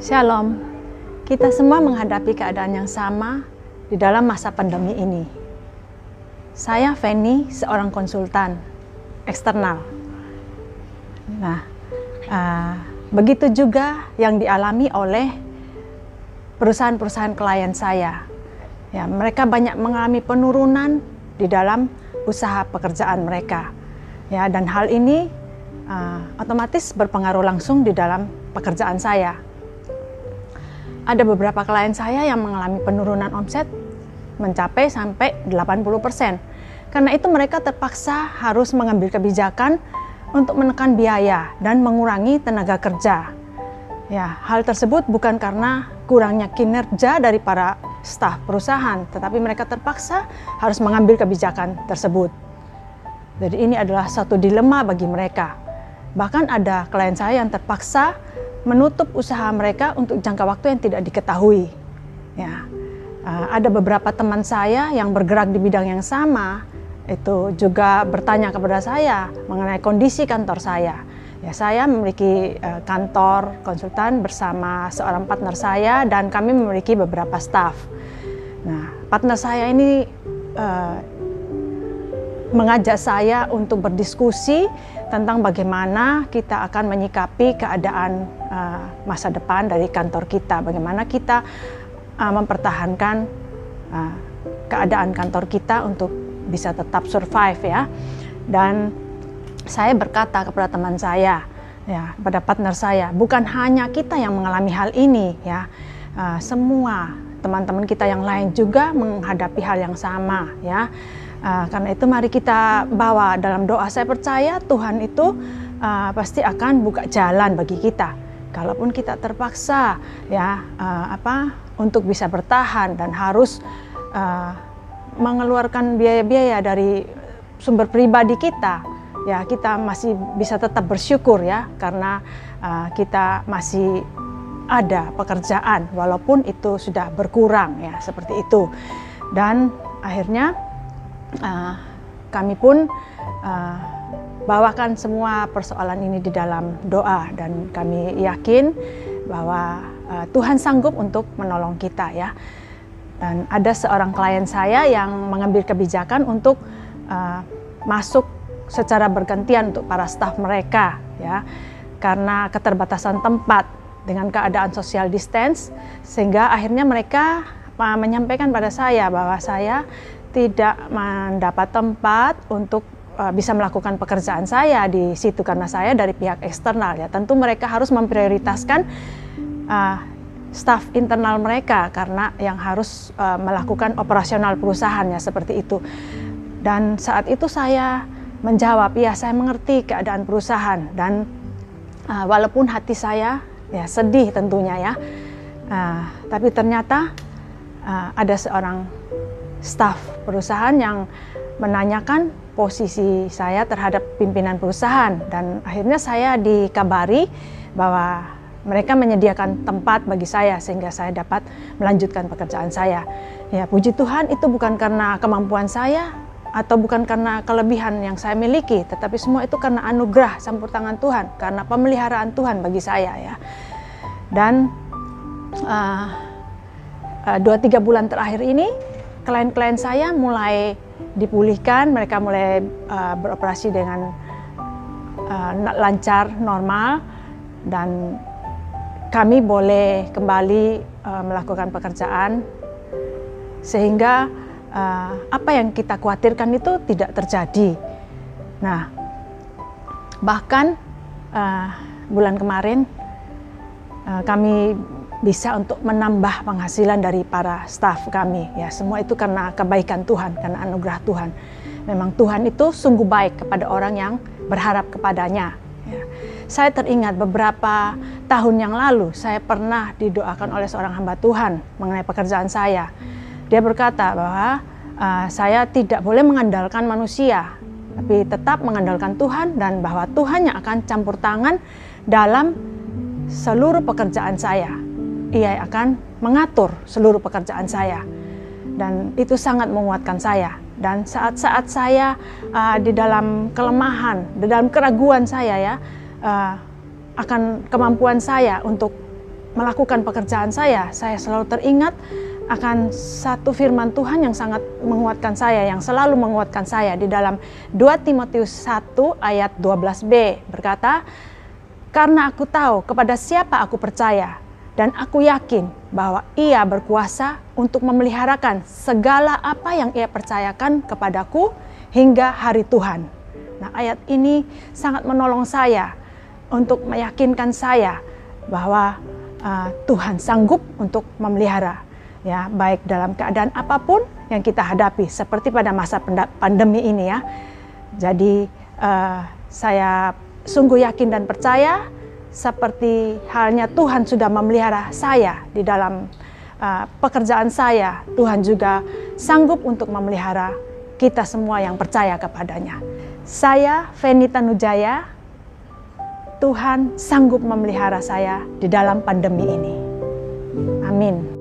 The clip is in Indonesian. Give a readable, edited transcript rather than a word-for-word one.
Shalom, kita semua menghadapi keadaan yang sama di dalam masa pandemi ini. Saya Feni, seorang konsultan eksternal. Nah, begitu juga yang dialami oleh perusahaan-perusahaan klien saya. Ya, mereka banyak mengalami penurunan di dalam usaha pekerjaan mereka. Ya, dan hal ini otomatis berpengaruh langsung di dalam pekerjaan saya. Ada beberapa klien saya yang mengalami penurunan omset mencapai sampai 80%. Karena itu mereka terpaksa harus mengambil kebijakan untuk menekan biaya dan mengurangi tenaga kerja. Ya, hal tersebut bukan karena kurangnya kinerja dari para staf perusahaan, tetapi mereka terpaksa harus mengambil kebijakan tersebut. Jadi ini adalah satu dilema bagi mereka. Bahkan ada klien saya yang terpaksa menutup usaha mereka untuk jangka waktu yang tidak diketahui. Ya, ada beberapa teman saya yang bergerak di bidang yang sama, itu juga bertanya kepada saya mengenai kondisi kantor saya. Ya, saya memiliki kantor konsultan bersama seorang partner saya dan kami memiliki beberapa staf. Nah, partner saya ini mengajak saya untuk berdiskusi tentang bagaimana kita akan menyikapi keadaan masa depan dari kantor kita, bagaimana kita mempertahankan keadaan kantor kita untuk bisa tetap survive ya. Dan saya berkata kepada teman saya, ya, pada partner saya, bukan hanya kita yang mengalami hal ini ya, semua teman-teman kita yang lain juga menghadapi hal yang sama ya. Karena itu mari kita bawa dalam doa. Saya percaya Tuhan itu pasti akan buka jalan bagi kita. Kalaupun kita terpaksa ya untuk bisa bertahan dan harus mengeluarkan biaya-biaya dari sumber pribadi kita, ya kita masih bisa tetap bersyukur ya, karena kita masih ada pekerjaan walaupun itu sudah berkurang ya, seperti itu. Dan akhirnya kami pun bawakan semua persoalan ini di dalam doa dan kami yakin bahwa Tuhan sanggup untuk menolong kita ya. Dan ada seorang klien saya yang mengambil kebijakan untuk masuk secara bergantian untuk para staf mereka ya, karena keterbatasan tempat dengan keadaan social distance, sehingga akhirnya mereka menyampaikan pada saya bahwa saya tidak mendapat tempat untuk bisa melakukan pekerjaan saya di situ karena saya dari pihak eksternal ya. Tentu mereka harus memprioritaskan staf internal mereka karena yang harus melakukan operasional perusahaannya, seperti itu. Dan saat itu saya menjawab, ya saya mengerti keadaan perusahaan dan walaupun hati saya ya sedih tentunya ya, tapi ternyata ada seorang staf perusahaan yang menanyakan posisi saya terhadap pimpinan perusahaan, dan akhirnya saya dikabari bahwa mereka menyediakan tempat bagi saya sehingga saya dapat melanjutkan pekerjaan saya. Ya, puji Tuhan, itu bukan karena kemampuan saya atau bukan karena kelebihan yang saya miliki, tetapi semua itu karena anugerah campur tangan Tuhan, karena pemeliharaan Tuhan bagi saya ya. Dan 2-3 bulan terakhir ini klien-klien saya mulai dipulihkan, mereka mulai beroperasi dengan lancar, normal, dan kami boleh kembali melakukan pekerjaan sehingga apa yang kita khawatirkan itu tidak terjadi. Nah, bahkan bulan kemarin kami bisa untuk menambah penghasilan dari para staf kami ya, semua itu karena kebaikan Tuhan, karena anugerah Tuhan. Memang Tuhan itu sungguh baik kepada orang yang berharap kepadanya ya. Saya teringat beberapa tahun yang lalu saya pernah didoakan oleh seorang hamba Tuhan mengenai pekerjaan saya. Dia berkata bahwa saya tidak boleh mengandalkan manusia, tapi tetap mengandalkan Tuhan, dan bahwa Tuhan yang akan campur tangan dalam seluruh pekerjaan saya. Ia akan mengatur seluruh pekerjaan saya, dan itu sangat menguatkan saya. Dan saat-saat saya di dalam kelemahan, di dalam keraguan saya ya, akan kemampuan saya untuk melakukan pekerjaan saya selalu teringat akan satu firman Tuhan yang sangat menguatkan saya, yang selalu menguatkan saya di dalam 2 Timotius 1 ayat 12b berkata, "Karena aku tahu kepada siapa aku percaya, dan aku yakin bahwa ia berkuasa untuk memeliharakan segala apa yang ia percayakan kepadaku hingga hari Tuhan." Nah, ayat ini sangat menolong saya untuk meyakinkan saya bahwa Tuhan sanggup untuk memelihara, ya, baik dalam keadaan apapun yang kita hadapi, seperti pada masa pandemi ini ya. Jadi saya sungguh yakin dan percaya seperti halnya Tuhan sudah memelihara saya di dalam pekerjaan saya, Tuhan juga sanggup untuk memelihara kita semua yang percaya kepadanya. Saya Feni Tanujaya, Tuhan sanggup memelihara saya di dalam pandemi ini. Amin.